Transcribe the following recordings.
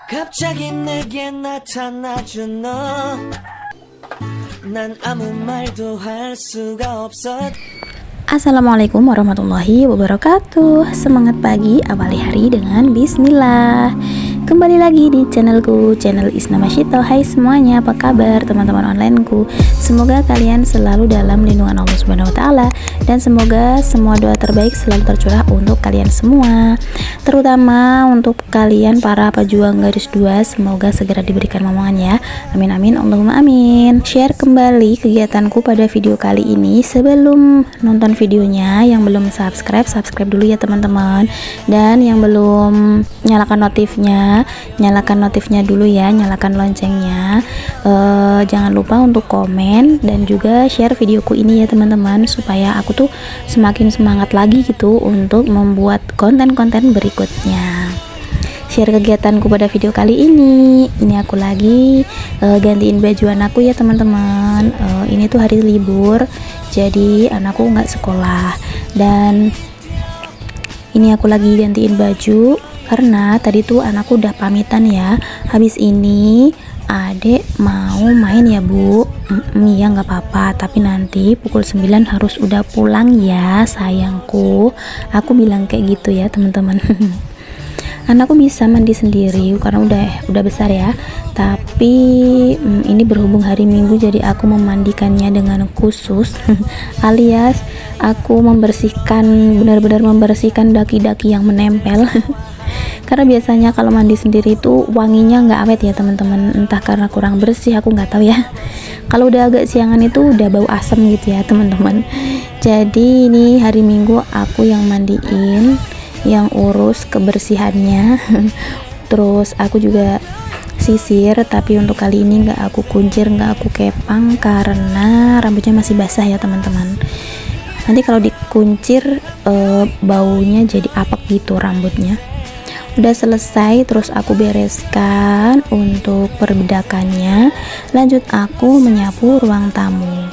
갑자기 내게 나타나준 너 난 아무 말도 할 수가 없어. Assalamualaikum warahmatullahi wabarakatuh. Semangat pagi, awali hari dengan bismillah. Kembali lagi di channelku, channel Isna Masyito. Hai semuanya, apa kabar teman-teman onlineku? Semoga kalian selalu dalam lindungan Allah Subhanahu wa taala dan semoga semua doa terbaik selalu tercurah untuk kalian semua. Terutama untuk kalian para pejuang garis 2, semoga segera diberikan momongan ya. Amin amin Allahumma amin. Share kembali kegiatanku pada video kali ini. Sebelum nonton videonya, yang belum subscribe dulu ya teman-teman, dan yang belum nyalakan notifnya dulu ya, nyalakan loncengnya. Jangan lupa untuk komen dan juga share videoku ini ya teman-teman, supaya aku tuh semakin semangat lagi gitu untuk membuat konten-konten berikutnya. Share kegiatanku pada video kali ini aku lagi gantiin baju anakku ya teman-teman. Ini tuh hari libur, jadi anakku nggak sekolah, dan ini aku lagi gantiin baju karena tadi tuh anakku udah pamitan ya. Habis ini adek mau main ya bu. Iya nggak apa-apa, tapi nanti pukul 9 harus udah pulang ya sayangku. Aku bilang kayak gitu ya teman-teman. Anakku bisa mandi sendiri karena udah besar ya, tapi ini berhubung hari Minggu jadi aku memandikannya dengan khusus alias aku benar-benar membersihkan daki-daki yang menempel. Karena biasanya kalau mandi sendiri itu wanginya nggak awet ya teman-teman, entah karena kurang bersih, aku nggak tahu ya. Kalau udah agak siangan itu udah bau asam gitu ya teman-teman. Jadi ini hari Minggu aku yang mandiin, yang urus kebersihannya. Terus aku juga sisir, tapi untuk kali ini nggak aku kuncir, nggak aku kepang karena rambutnya masih basah ya teman-teman. Nanti kalau dikuncir baunya jadi apek gitu rambutnya. Udah selesai, terus aku bereskan untuk perbedakannya. Lanjut aku menyapu ruang tamu.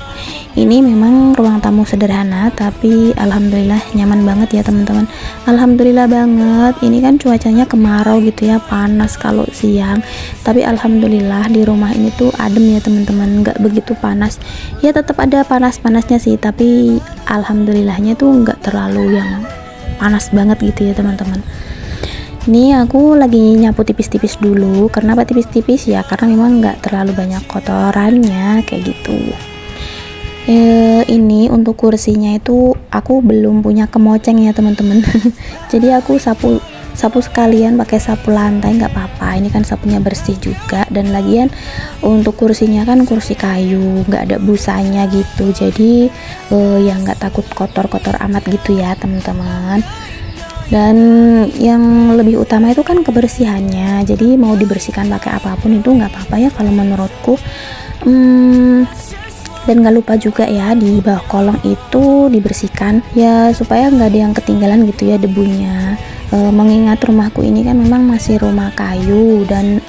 Ini memang ruang tamu sederhana, tapi alhamdulillah nyaman banget ya teman-teman. Alhamdulillah banget. Ini kan cuacanya kemarau gitu ya, panas kalau siang, tapi alhamdulillah di rumah ini tuh adem ya teman-teman, nggak begitu panas ya. Tetap ada panas-panasnya sih, tapi alhamdulillahnya tuh nggak terlalu yang panas banget gitu ya teman-teman. Ini aku lagi nyapu tipis-tipis dulu. Kenapa tipis-tipis ya? Karena memang nggak terlalu banyak kotorannya kayak gitu. Ini untuk kursinya itu aku belum punya kemoceng ya teman-teman. Jadi aku sapu sekalian pakai sapu lantai, nggak apa-apa. Ini kan sapunya bersih juga, dan lagian untuk kursinya kan kursi kayu, nggak ada busanya gitu. Jadi ya nggak takut kotor-kotor amat gitu ya teman-teman. Dan yang lebih utama itu kan kebersihannya, jadi mau dibersihkan pakai apapun itu nggak apa-apa ya kalau menurutku. Dan nggak lupa juga ya di bawah kolong itu dibersihkan ya, supaya nggak ada yang ketinggalan gitu ya debunya. Mengingat rumahku ini kan memang masih rumah kayu, dan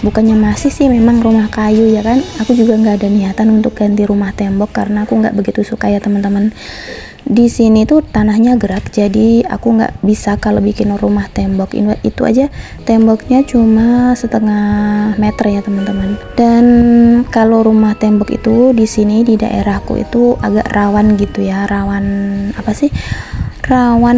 bukannya masih sih, memang rumah kayu ya kan. Aku juga nggak ada niatan untuk ganti rumah tembok karena aku nggak begitu suka ya teman-teman. Di sini tuh tanahnya gerak, jadi aku nggak bisa kalau bikin rumah tembok itu aja temboknya cuma setengah meter ya teman-teman. Dan kalau rumah tembok itu di sini di daerahku itu agak rawan gitu ya, rawan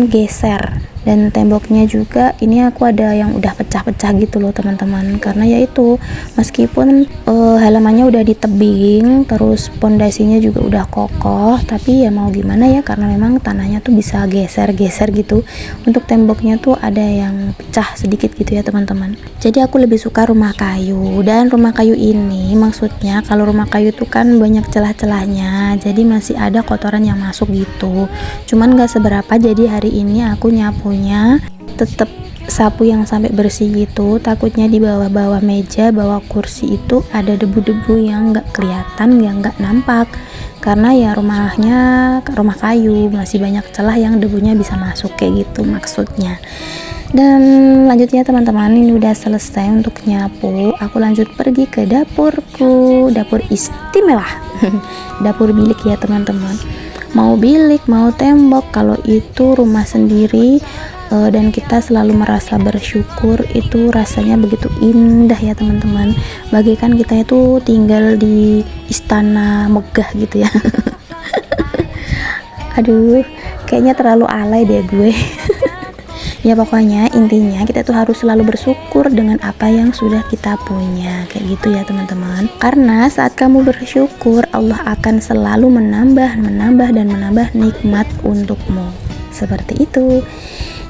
geser. Dan temboknya juga ini aku ada yang udah pecah-pecah gitu loh teman-teman, karena yaitu meskipun halamannya udah ditebing, terus pondasinya juga udah kokoh, tapi ya mau gimana ya, karena memang tanahnya tuh bisa geser-geser gitu. Untuk temboknya tuh ada yang pecah sedikit gitu ya teman-teman. Jadi aku lebih suka rumah kayu. Dan rumah kayu ini maksudnya, kalau rumah kayu tuh kan banyak celah-celahnya, jadi masih ada kotoran yang masuk gitu, cuman gak seberapa. Jadi hari ini aku nyapunya tetap sapu yang sampai bersih gitu, takutnya di bawah-bawah meja, bawah kursi itu ada debu-debu yang nggak kelihatan, yang nggak nampak, karena ya rumahnya rumah kayu, masih banyak celah yang debunya bisa masuk kayak gitu maksudnya. Dan lanjutnya teman-teman, ini udah selesai untuk nyapu. Aku lanjut pergi ke dapurku, dapur istimewa. Dapur bilik ya teman-teman. Mau bilik, mau tembok, kalau itu rumah sendiri dan kita selalu merasa bersyukur, itu rasanya begitu indah ya teman-teman, bagaikan kita itu tinggal di istana megah gitu ya. Aduh, kayaknya terlalu alay deh gue. Ya pokoknya intinya kita tuh harus selalu bersyukur dengan apa yang sudah kita punya, kayak gitu ya teman-teman. Karena saat kamu bersyukur, Allah akan selalu menambah dan menambah nikmat untukmu. Seperti itu.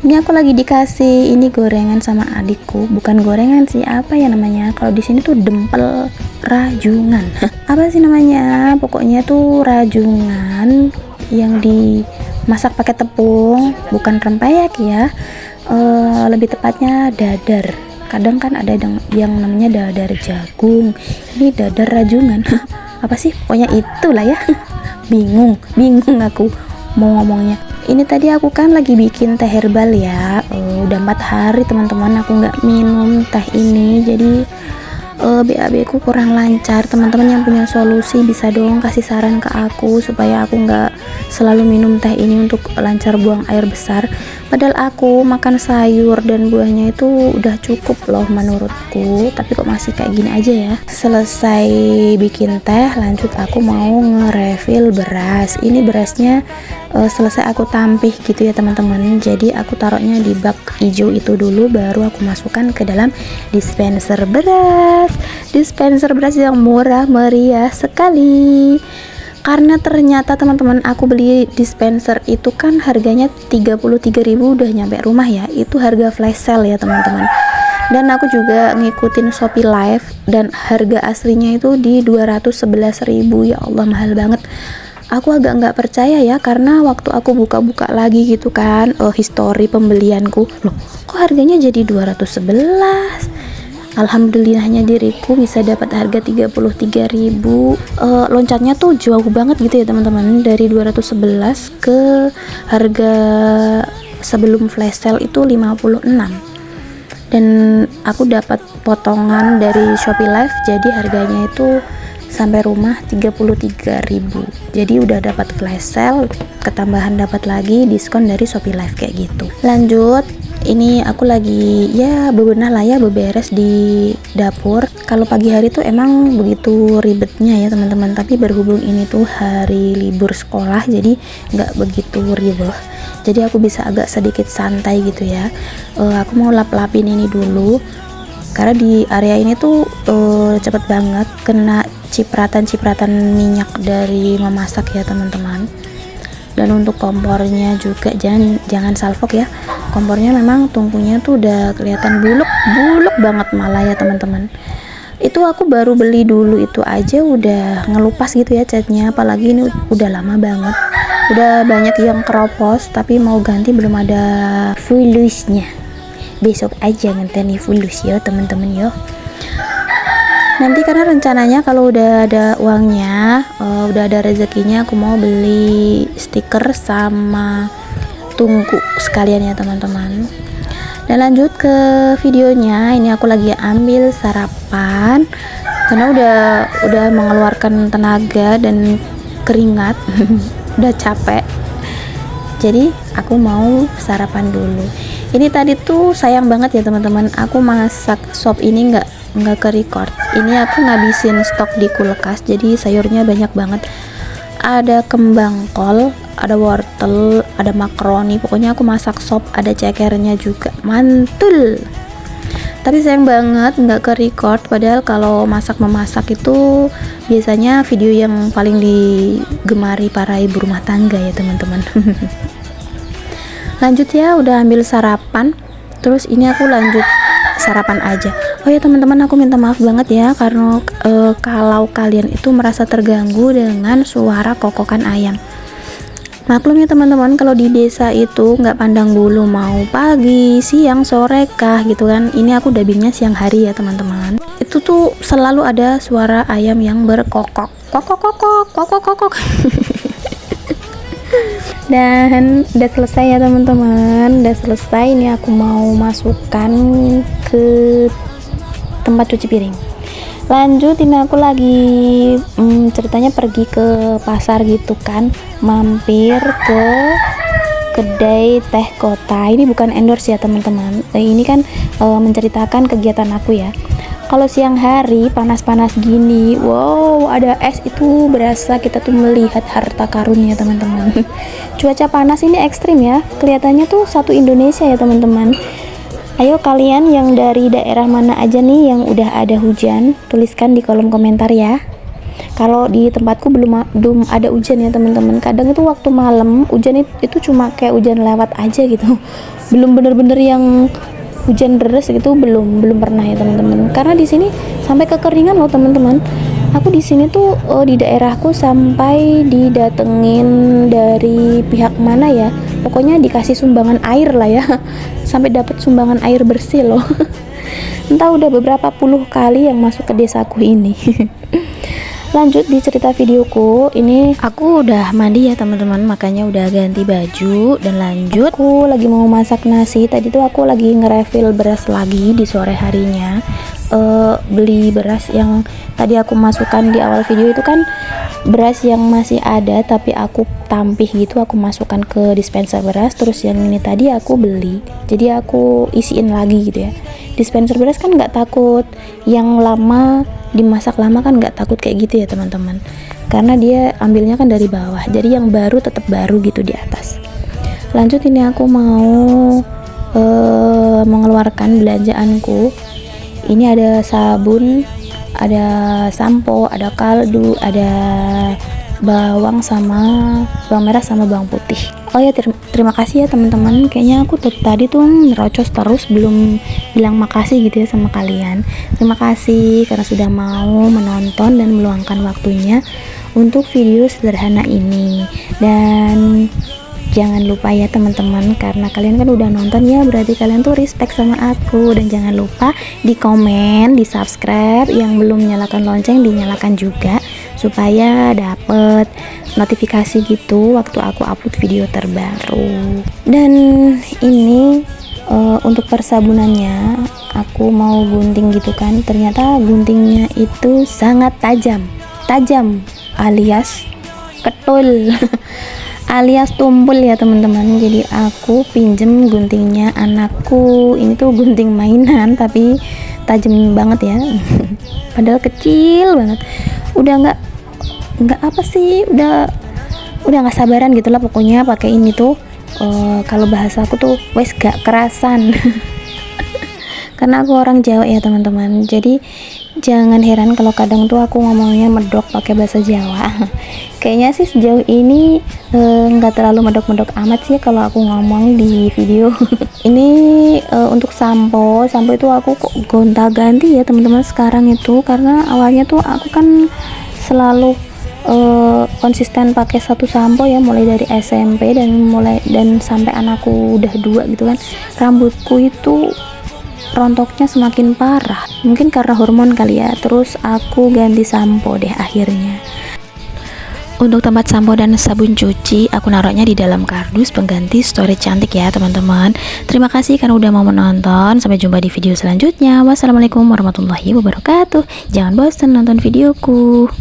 Ini aku lagi dikasih ini gorengan sama adikku, bukan gorengan sih, apa ya namanya? Kalau di sini tuh dempel rajungan. Apa sih namanya? Pokoknya tuh rajungan yang dimasak pakai tepung, bukan rempeyek ya. Lebih tepatnya dadar. Kadang kan ada yang namanya dadar jagung, ini dadar rajungan. Apa sih? Pokoknya itulah ya. bingung aku mau ngomongnya. Ini tadi aku kan lagi bikin teh herbal ya. Udah 4 hari teman-teman aku nggak minum teh ini, jadi BAB ku kurang lancar. Teman-teman yang punya solusi bisa dong kasih saran ke aku supaya aku nggak selalu minum teh ini untuk lancar buang air besar. Padahal aku makan sayur dan buahnya itu udah cukup loh menurutku, tapi kok masih kayak gini aja ya. Selesai bikin teh, lanjut aku mau nge-refill beras. Ini berasnya selesai aku tampih gitu ya teman-teman, jadi aku taruhnya di bak hijau itu dulu, baru aku masukkan ke dalam dispenser beras yang murah meriah sekali. Karena ternyata teman-teman aku beli dispenser itu kan harganya 33.000 udah nyampe rumah ya, itu harga flash sale ya teman-teman. Dan aku juga ngikutin Shopee Live dan harga aslinya itu di 211.000. Ya Allah, mahal banget. Aku agak nggak percaya ya, karena waktu aku buka-buka lagi gitu kan, history pembelianku, loh kok harganya jadi 211. Alhamdulillahnya diriku bisa dapat harga 33.000. Loncatnya tuh jauh banget gitu ya teman-teman, dari 211 ke harga sebelum flash sale itu 56. Dan aku dapat potongan dari Shopee Live, jadi harganya itu sampai rumah 33.000. Jadi udah dapat flash sale, ketambahan dapat lagi diskon dari Shopee Live kayak gitu. Lanjut, ini aku lagi ya bebenah lah ya, beberes di dapur. Kalau pagi hari tuh emang begitu ribetnya ya teman-teman, tapi berhubung ini tuh hari libur sekolah, jadi nggak begitu ribet, jadi aku bisa agak sedikit santai gitu ya. Aku mau lap-lapin ini dulu karena di area ini tuh cepet banget kena cipratan minyak dari memasak ya teman-teman. Dan untuk kompornya juga jangan salfok ya, kompornya memang tungkunya tuh udah kelihatan buluk banget malah ya teman-teman. Itu aku baru beli dulu itu aja udah ngelupas gitu ya catnya, apalagi ini udah lama banget, udah banyak yang keropos, tapi mau ganti belum ada fulusnya. Besok aja ngenteni fulus ya teman-teman yo. Nanti karena rencananya kalau udah ada uangnya, udah ada rezekinya, aku mau beli stiker sama tungku sekalian ya teman-teman. Dan lanjut ke videonya, ini aku lagi ambil sarapan karena udah mengeluarkan tenaga dan keringat, udah capek. Jadi aku mau sarapan dulu. Ini tadi tuh sayang banget ya teman-teman, aku masak sop ini nggak ke record. Ini aku ngabisin stok di kulkas, jadi sayurnya banyak banget. Ada kembang kol, ada wortel, ada makaroni, pokoknya aku masak sop, ada cekernya juga, mantul. Tapi sayang banget nggak ke record, padahal kalau memasak itu biasanya video yang paling digemari para ibu rumah tangga ya teman-teman. Lanjut ya, udah ambil sarapan, terus ini aku lanjut sarapan aja. Oh ya teman-teman, aku minta maaf banget ya karena kalau kalian itu merasa terganggu dengan suara kokokan ayam. Maklum ya teman-teman, kalau di desa itu nggak pandang bulu mau pagi, siang, sore kah gitu kan. Ini aku dubbingnya siang hari ya teman-teman. Itu tuh selalu ada suara ayam yang berkokok, kokok. Dan udah selesai ya teman-teman, udah selesai. Ini aku mau masukkan ke tempat cuci piring. Lanjut, ini aku lagi ceritanya pergi ke pasar gitu kan, mampir ke kedai teh kota. Ini bukan endorse ya teman-teman, ini kan menceritakan kegiatan aku ya. Kalau siang hari panas-panas gini, wow, ada es, itu berasa kita tuh melihat harta karunnya teman-teman. Cuaca panas ini ekstrim ya, kelihatannya tuh satu Indonesia ya teman-teman. Ayo kalian yang dari daerah mana aja nih yang udah ada hujan, tuliskan di kolom komentar ya. Kalau di tempatku belum ada hujan ya teman-teman. Kadang itu waktu malam hujan itu cuma kayak hujan lewat aja gitu. Belum bener-bener yang hujan deras gitu, belum pernah ya teman-teman. Karena di sini sampai kekeringan loh teman-teman. Aku di sini tuh di daerahku sampai didatengin dari pihak mana ya, pokoknya dikasih sumbangan air lah ya. Sampai dapat sumbangan air bersih loh. Entah udah beberapa puluh kali yang masuk ke desaku ini. Lanjut di cerita videoku, ini aku udah mandi ya teman-teman, makanya udah ganti baju dan lanjut. Aku lagi mau masak nasi. Tadi tuh aku lagi nge-refill beras lagi di sore harinya. Beli beras yang tadi aku masukkan di awal video itu kan beras yang masih ada tapi aku tampih gitu, aku masukkan ke dispenser beras. Terus yang ini tadi aku beli, jadi aku isiin lagi gitu ya. Dispenser beras kan nggak takut yang lama dimasak lama, kan nggak takut kayak gitu ya teman-teman, karena dia ambilnya kan dari bawah, jadi yang baru tetap baru gitu di atas. Lanjut, ini aku mau mengeluarkan belanjaanku. Ini ada sabun, ada sampo, ada kaldu, ada bawang sama bawang merah sama bawang putih. Oh ya, terima kasih ya teman-teman. Kayaknya aku tadi tuh nerocos terus belum bilang makasih gitu ya sama kalian. Terima kasih karena sudah mau menonton dan meluangkan waktunya untuk video sederhana ini. Dan jangan lupa ya teman-teman, karena kalian kan udah nonton ya, berarti kalian tuh respect sama aku. Dan jangan lupa di komen, di subscribe, yang belum nyalakan lonceng dinyalakan juga supaya dapet notifikasi gitu waktu aku upload video terbaru. Dan ini untuk persabunannya aku mau gunting gitu kan, ternyata guntingnya itu sangat tajam alias ketul. Alias tumpul ya teman-teman. Jadi aku pinjem guntingnya anakku. Ini tuh gunting mainan tapi tajam banget ya. Padahal kecil banget. Udah nggak apa sih, udah nggak sabaran gitulah pokoknya pakai ini tuh. Kalau bahasa aku tuh wes gak kerasan. Karena aku orang Jawa ya teman-teman, jadi jangan heran kalau kadang tuh aku ngomongnya medok pakai bahasa Jawa. Kayaknya sih sejauh ini nggak terlalu medok-medok amat sih kalau aku ngomong di video. Ini untuk sampo itu aku kok gonta-ganti ya teman-teman sekarang itu, karena awalnya tuh aku kan selalu konsisten pakai satu sampo ya, mulai dari SMP dan sampai anakku udah 2 gitu kan. Rambutku itu rontoknya semakin parah, mungkin karena hormon kali ya. Terus aku ganti sampo deh akhirnya. Untuk tempat sampo dan sabun cuci aku naruhnya di dalam kardus pengganti storage cantik ya teman-teman. Terima kasih karena udah mau menonton. Sampai jumpa di video selanjutnya. Wassalamualaikum warahmatullahi wabarakatuh. Jangan bosan nonton videoku.